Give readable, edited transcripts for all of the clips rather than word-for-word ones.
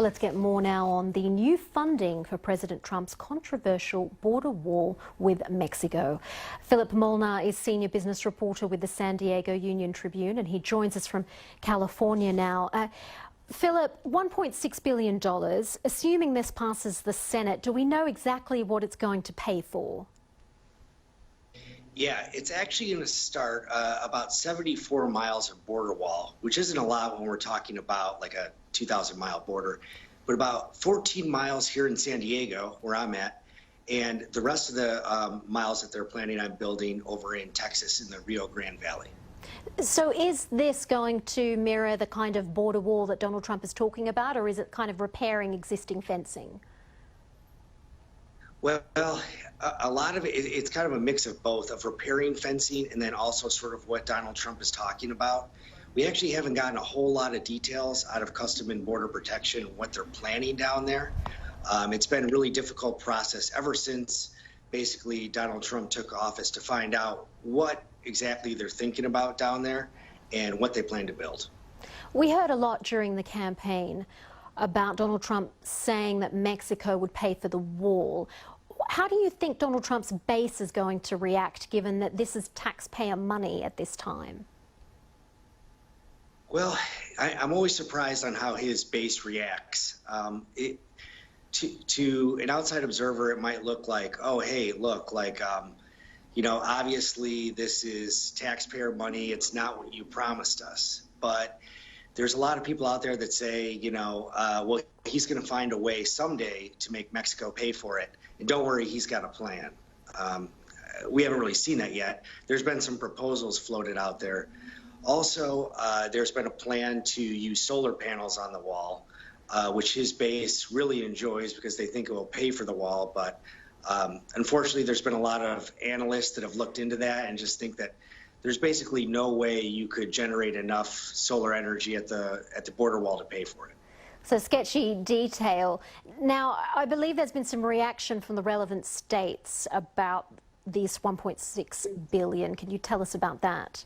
Well, let's get more now on the new funding for President Trump's controversial border wall with Mexico. Philip Molnar is senior business reporter with the San Diego Union Tribune, and he joins us from California now. Philip, $1.6 billion, assuming this passes the Senate, do we know exactly what it's going to pay for? Yeah, it's actually going to start about 74 miles of border wall, which isn't a lot when we're talking about like a 2,000-mile border, but about 14 miles here in San Diego, where I'm at, and the rest of the miles that they're planning on building over in Texas in the Rio Grande Valley. So is this going to mirror the kind of border wall that Donald Trump is talking about, or is it kind of repairing existing fencing? Well, a lot of it's kind of a mix of both, of repairing fencing and then also sort of what Donald Trump is talking about. We actually haven't gotten a whole lot of details out of Customs and Border Protection, what they're planning down there. It's been a really difficult process ever since basically Donald Trump took office to find out what exactly they're thinking about down there and what they plan to build. We heard a lot during the campaign about Donald Trump saying that Mexico would pay for the wall. How do you think Donald Trump's base is going to react, given that this is taxpayer money at this time? Well, I'm always surprised on how his base reacts. To an outside observer, it might look like, oh, hey, look, like, obviously this is taxpayer money. It's not what you promised us. But there's a lot of people out there that say, well, he's going to find a way someday to make Mexico pay for it. And don't worry, he's got a plan. We haven't really seen that yet. There's been some proposals floated out there. Also, there's been a plan to use solar panels on the wall, which his base really enjoys because they think it will pay for the wall. But unfortunately, there's been a lot of analysts that have looked into that and just think that there's basically no way you could generate enough solar energy at the border wall to pay for it. So sketchy detail. Now, I believe there's been some reaction from the relevant states about these $1.6 billion. Can you tell us about that?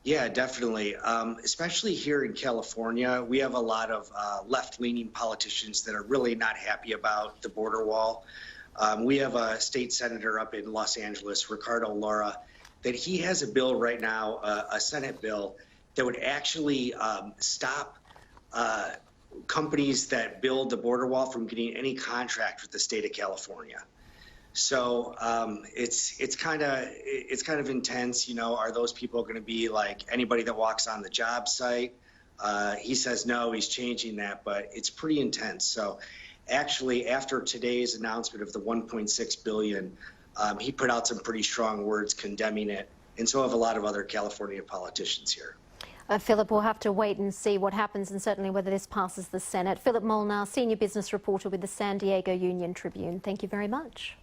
Yeah, definitely. Especially here in California, we have a lot of left-leaning politicians that are really not happy about the border wall. We have a state senator up in Los Angeles, Ricardo Lara, that he has a bill right now, a Senate bill, that would actually stop companies that build the border wall from getting any contract with the state of California. So it's kind of intense. Are those people going to be like anybody that walks on the job site? He says no, he's changing that, but it's pretty intense. So actually, after today's announcement of the $1.6 billion, he put out some pretty strong words condemning it, and so have a lot of other California politicians here. Philip, we'll have to wait and see what happens, and certainly whether this passes the Senate. Philip Molnar, senior business reporter with the San Diego Union Tribune. Thank you very much.